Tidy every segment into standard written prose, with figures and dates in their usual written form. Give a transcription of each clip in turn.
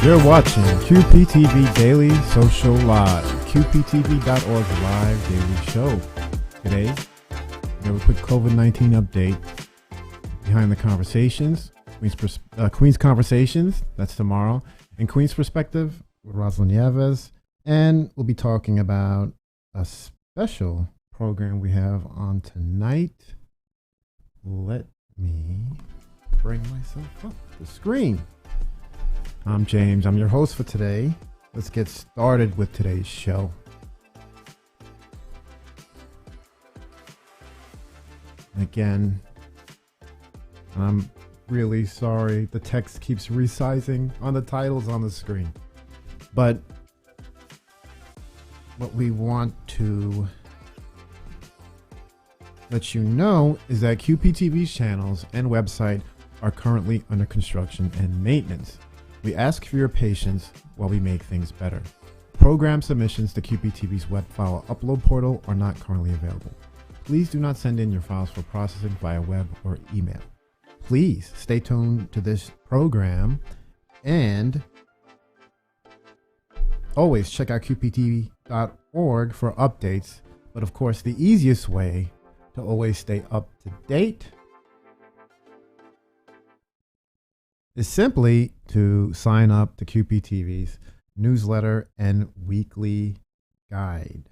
You're watching QPTV Daily Social Live, QPTV.org's live daily show. Today, we have a quick COVID-19 update. Behind the Conversations, Queen's Conversations, that's tomorrow, and Queen's Perspective with Rosalind Nieves. And we'll be talking about a special program we have on tonight. Let me bring myself up the screen. I'm James. I'm your host for today. Let's get started with today's show. Again, I'm really sorry. The text keeps resizing on the titles on the screen. But what we want to let you know is that QPTV's channels and website are currently under construction and maintenance. We ask for your patience while we make things better. Program submissions to QPTV's web file upload portal are not currently available. Please do not send in your files for processing via web or email. Please stay tuned to this program and always check out QPTV.org for updates. But of course, the easiest way to always stay up to date is simply to sign up to QPTV's newsletter and weekly guide.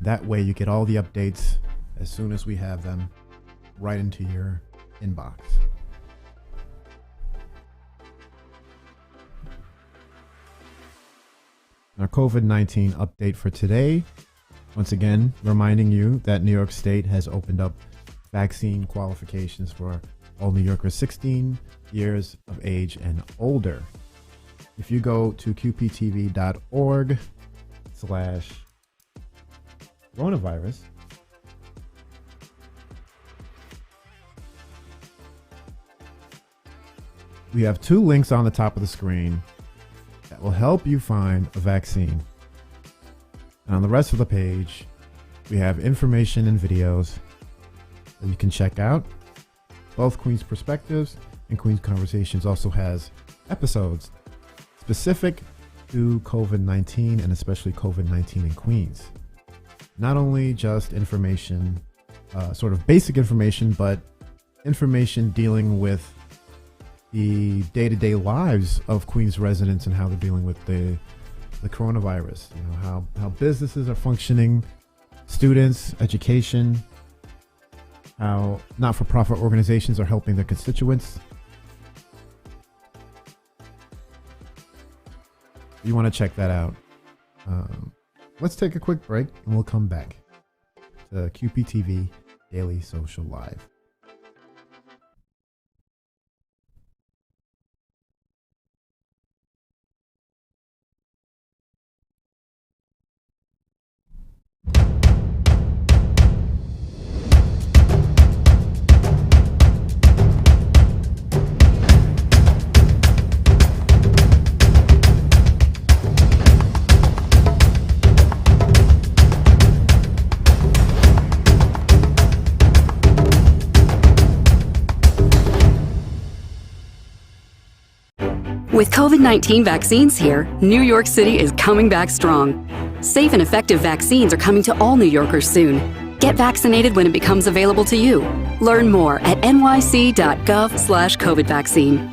That way you get all the updates as soon as we have them right into your inbox. Our COVID-19 update for today. Once again, reminding you that New York State has opened up vaccine qualifications for all New Yorkers 16 years of age and older. If you go to qptv.org/coronavirus, we have two links on the top of the screen that will help you find a vaccine. And on the rest of the page, we have information and videos that you can check out. Both Queen's Perspectives and Queen's Conversations also has episodes specific to COVID-19 and especially COVID-19 in Queens. Not only just information, sort of basic information, but information dealing with the day-to-day lives of Queens residents and how they're dealing with the coronavirus. You know, how businesses are functioning, students, education, how not-for-profit organizations are helping their constituents. You want to check that out. Let's take a quick break and we'll come back to QPTV Daily Social Live. With COVID-19 vaccines here, New York City is coming back strong. Safe and effective vaccines are coming to all New Yorkers soon. Get vaccinated when it becomes available to you. Learn more at nyc.gov/COVID vaccine.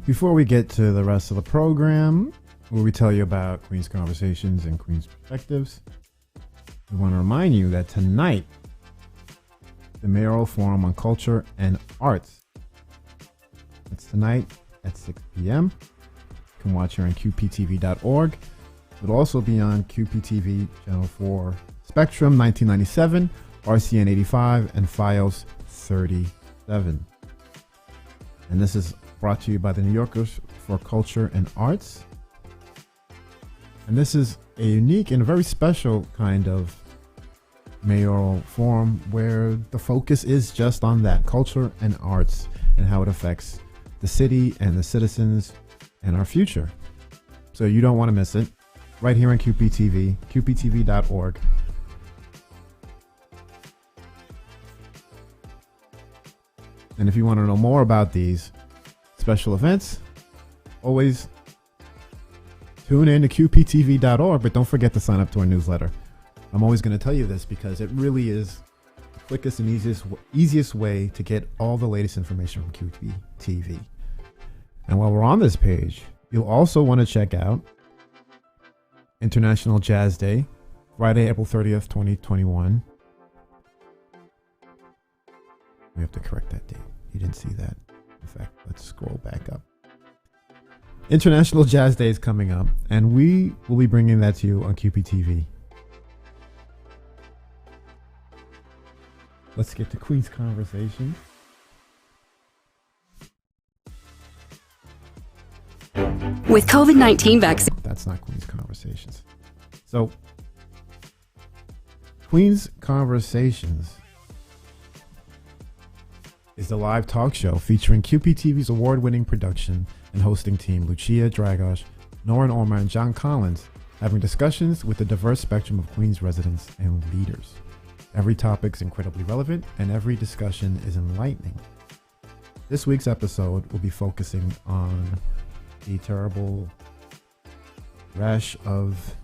Before we get to the rest of the program, where we tell you about Queen's Conversations and Queen's Perspectives, we want to remind you that tonight, the Mayoral Forum on Culture and Arts. It's tonight at 6 p.m. You can watch here on qptv.org. It'll also be on QPTV Channel 4 Spectrum 1997, RCN 85, and Fios 37. And this is brought to you by the New Yorkers for Culture and Arts. And this is a unique and very special kind of mayoral forum where the focus is just on that, culture and arts, and how it affects the city and the citizens and our future. So you don't want to miss it. Right here on QPTV, qptv.org. And if you want to know more about these special events, always tune in to qptv.org, but don't forget to sign up to our newsletter. I'm always going to tell you this because it really is the quickest and easiest way to get all the latest information from QPTV. And while we're on this page, you'll also want to check out International Jazz Day, Friday, April 30th, 2021. We have to correct that date. You didn't see that. In fact, let's scroll back up. International Jazz Day is coming up, and we will be bringing that to you on QPTV. Let's get to Queen's Conversation. With COVID-19 vaccine. That's not Queen's Conversations. So, Queen's Conversations is the live talk show featuring QPTV's award-winning production and hosting team, Lucia Dragos, Norrin Orma, and John Collins, having discussions with a diverse spectrum of Queens residents and leaders. Every topic is incredibly relevant, and every discussion is enlightening. This week's episode will be focusing on the terrible rash of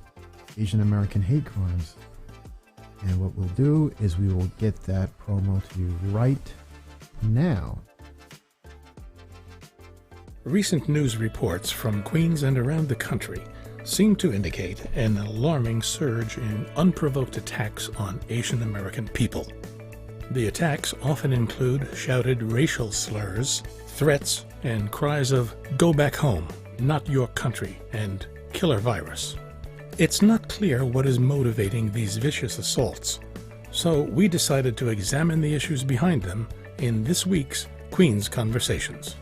Asian American hate crimes. And what we'll do is we will get that promo to you right now. Recent news reports from Queens and around the country seem to indicate an alarming surge in unprovoked attacks on Asian American people. The attacks often include shouted racial slurs, threats, and cries of "Go back home," "Not your country," and "Killer virus." It's not clear what is motivating these vicious assaults, so we decided to examine the issues behind them in this week's Queens Conversations.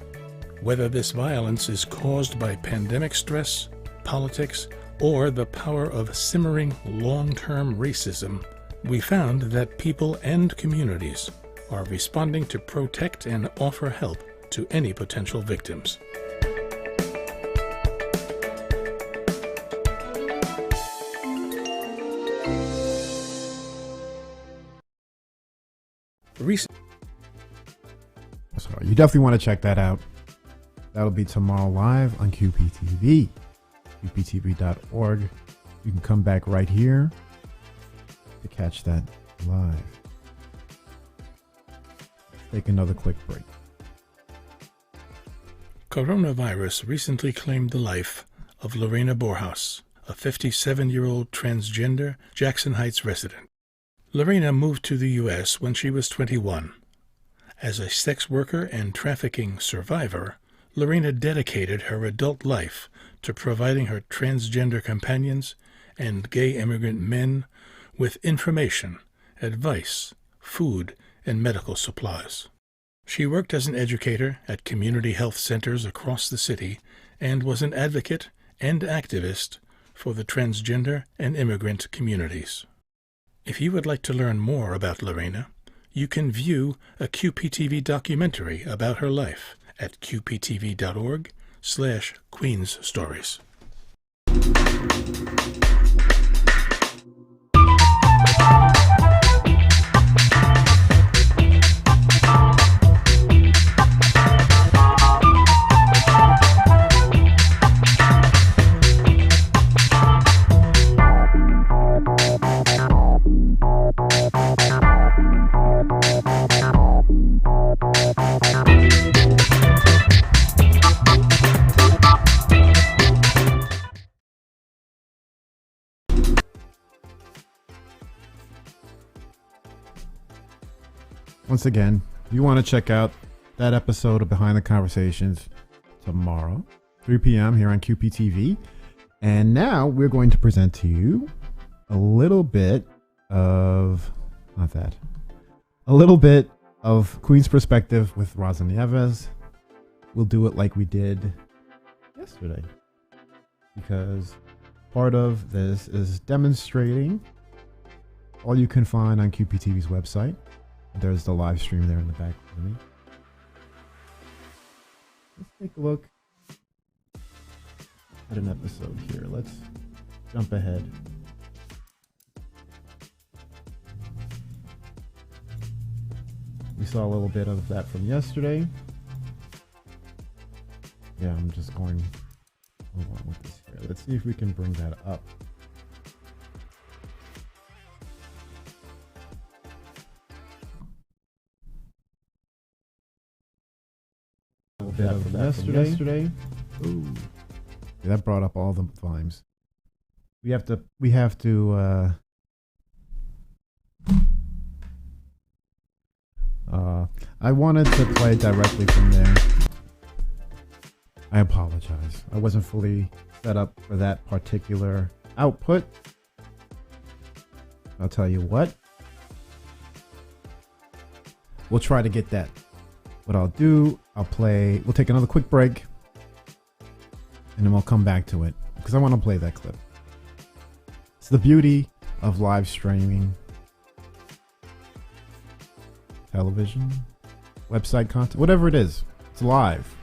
Whether this violence is caused by pandemic stress, politics, or the power of simmering long-term racism, we found that people and communities are responding to protect and offer help to any potential victims. Sorry, you definitely want to check that out. That'll be tomorrow live on QPTV, qptv.org. You can come back right here to catch that live. Take another quick break. Coronavirus recently claimed the life of Lorena Borjas, a 57-year-old transgender Jackson Heights resident. Lorena moved to the U.S. when she was 21. As a sex worker and trafficking survivor, Lorena dedicated her adult life to providing her transgender companions and gay immigrant men with information, advice, food, and medical supplies. She worked as an educator at community health centers across the city and was an advocate and activist for the transgender and immigrant communities. If you would like to learn more about Lorena, you can view a QPTV documentary about her life at qptv.org/Queens Stories. Once again, you want to check out that episode of Behind the Conversations tomorrow, 3 p.m. here on QPTV. And now we're going to present to you a little bit of, a little bit of Queen's Perspective with Rosa Nieves. We'll do it like we did yesterday, because part of this is demonstrating all you can find on QPTV's website. There's the live stream there in the back of me. Let's take a look at an episode here. Let's jump ahead. We saw a little bit of that from yesterday. Yeah, I'm just going along with this here. Let's see if we can bring that up. That from yesterday. Ooh. Yeah, that brought up all the volumes. We have to I wanted to play directly from there. I apologize. I wasn't fully set up for that particular output. I'll tell you what. We'll try to get that. What I'll do, we'll take another quick break, and then we'll come back to it, because I want to play that clip. It's the beauty of live streaming, television, website content, whatever it is. It's live.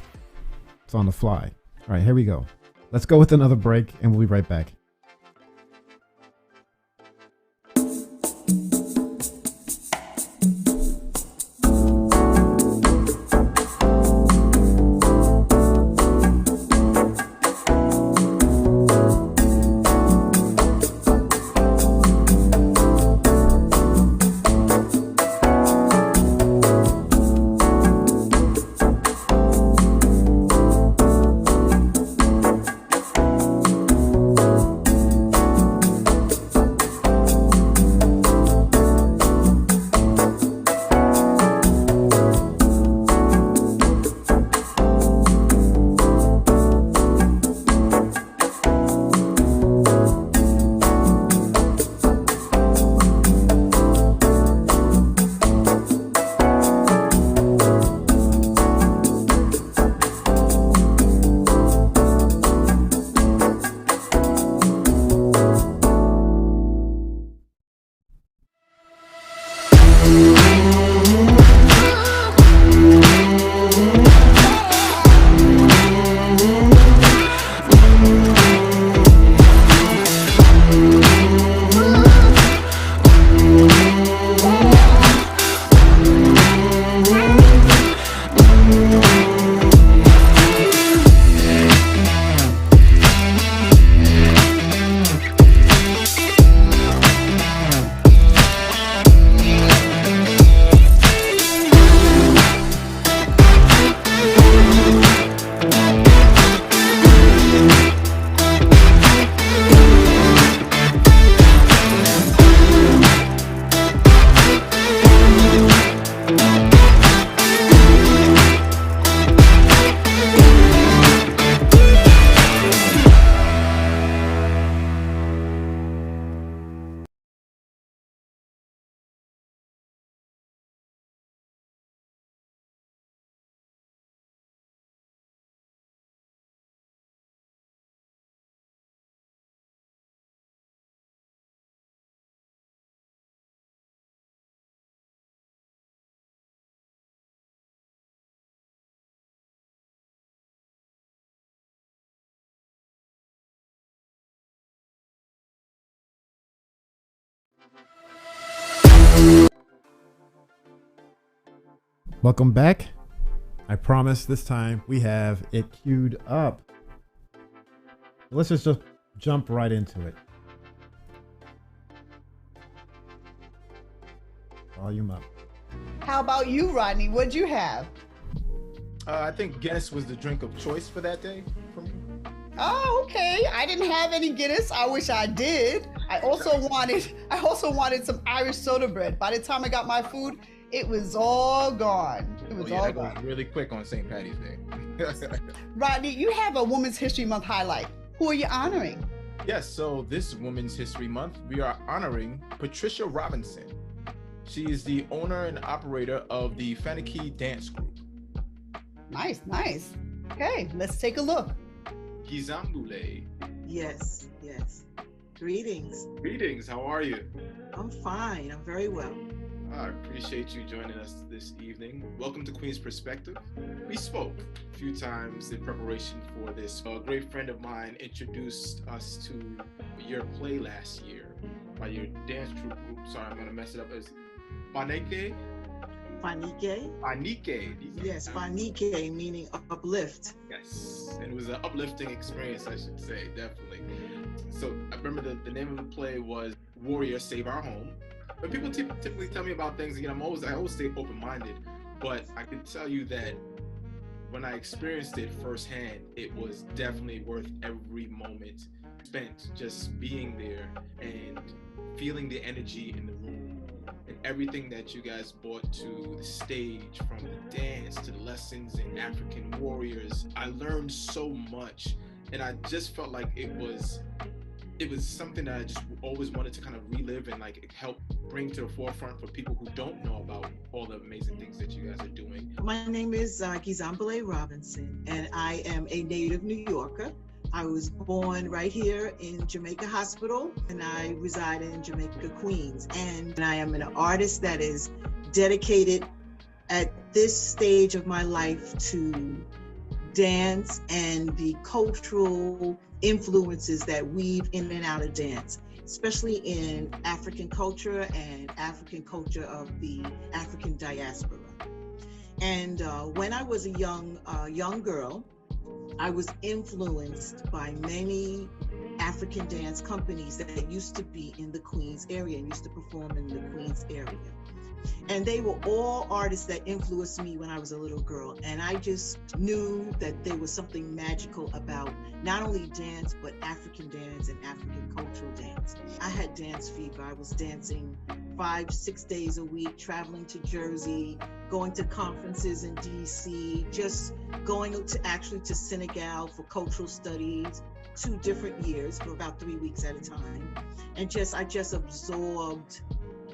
It's on the fly. All right, here we go. Let's go with another break, and we'll be right back. Welcome back. I promise this time we have it queued up. Let's just jump right into it. Volume up. How about you, Rodney? What'd you have? I think Guinness was the drink of choice for that day for me. Oh, okay. I didn't have any Guinness. I wish I did. I also wanted some Irish soda bread. By the time I got my food, it was all gone. That goes really quick on St. Patty's Day. Rodney, you have a Women's History Month highlight. Who are you honoring? Yes, so this Women's History Month, we are honoring Patricia Robinson. She is the owner and operator of the Faniki Dance Group. Nice, nice. Okay, let's take a look. Gizambule. Yes. Greetings. Greetings, how are you? I'm fine. I'm very well. I appreciate you joining us this evening. Welcome to Queen's Perspective. We spoke a few times in preparation for this. A great friend of mine introduced us to your play last year by your dance troupe group. Sorry, I'm going to mess it up. It's Fanike? Yes, Fanike meaning uplift. Yes, and it was an uplifting experience, I should say, definitely. So I remember the name of the play was Warrior Save Our Home. When people typically tell me about things, I always stay open-minded, but I can tell you that when I experienced it firsthand, it was definitely worth every moment spent just being there and feeling the energy in the room and everything that you guys brought to the stage, from the dance to the lessons in African warriors. I learned so much, and I just felt like it was something that I just always wanted to kind of relive and like help bring to the forefront for people who don't know about all the amazing things that you guys are doing. My name is Gizambule Robinson, and I am a native New Yorker. I was born right here in Jamaica Hospital, and I reside in Jamaica, Queens. And I am an artist that is dedicated at this stage of my life to dance and the cultural influences that weave in and out of dance, especially in African culture and African culture of the African diaspora. And when I was a young girl, I was influenced by many African dance companies that used to be in the Queens area and used to perform in the Queens area. And they were all artists that influenced me when I was a little girl. And I just knew that there was something magical about not only dance, but African dance and African cultural dance. I had dance fever. I was dancing 5-6 days a week, traveling to Jersey, going to conferences in DC, just going to Senegal for cultural studies, 2 different years for about 3 weeks at a time. And I just absorbed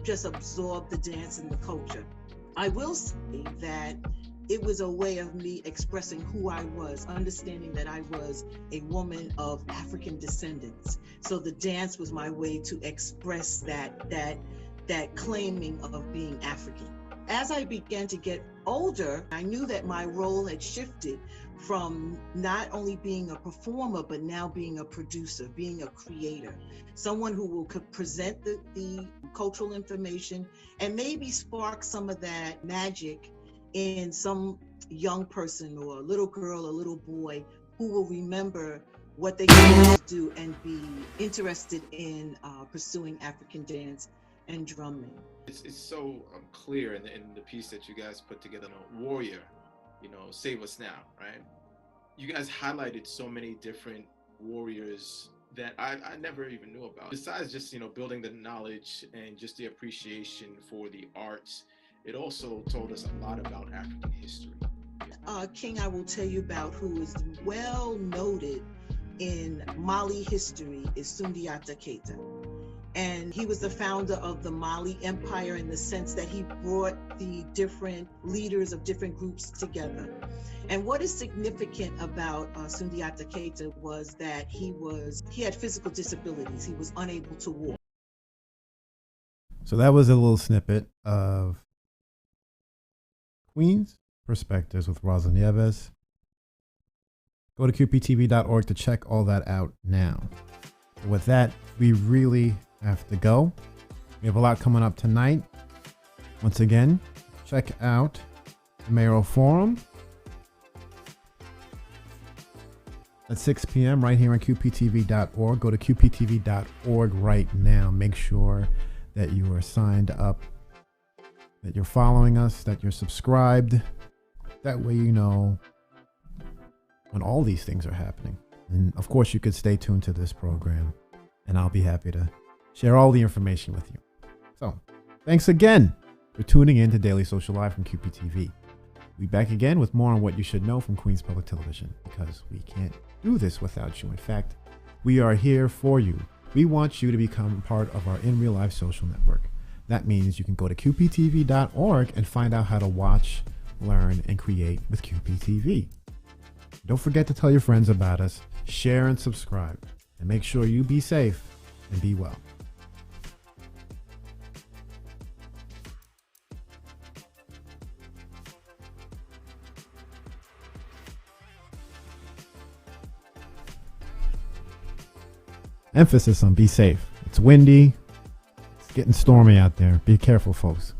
the dance and the culture. I will say that it was a way of me expressing who I was, understanding that I was a woman of African descendants. So the dance was my way to express that claiming of being African. As I began to get older, I knew that my role had shifted from not only being a performer, but now being a producer, being a creator, someone who will present the cultural information and maybe spark some of that magic in some young person or a little girl, a little boy who will remember what they used to do and be interested in pursuing African dance and drumming. It's so clear in the piece that you guys put together, Warrior, Save Us Now, right? You guys highlighted so many different warriors that I never even knew about. Besides just, building the knowledge and just the appreciation for the arts, it also told us a lot about African history. King, I will tell you about, who is well noted in Mali history, is Sundiata Keita. And he was the founder of the Mali Empire in the sense that he brought the different leaders of different groups together. And what is significant about Sundiata Keita was that he had physical disabilities. He was unable to walk. So that was a little snippet of Queen's Perspectives with Rosa Nieves. Go to QPTV.org to check all that out now. With that, we really have to go. We have a lot coming up tonight. Once again, check out the Mayoral Forum at 6 p.m. right here on QPTV.org. Go to QPTV.org right now. Make sure that you are signed up, that you're following us, that you're subscribed. That way you know when all these things are happening. And of course, you could stay tuned to this program, and I'll be happy to share all the information with you. So, thanks again for tuning in to Daily Social Live from QPTV. We'll be back again with more on what you should know from Queens Public Television, because we can't do this without you. In fact, we are here for you. We want you to become part of our in real life social network. That means you can go to QPTV.org and find out how to watch, learn, and create with QPTV. Don't forget to tell your friends about us, share and subscribe, and make sure you be safe and be well. Emphasis on be safe. It's windy. It's getting stormy out there. Be careful, folks.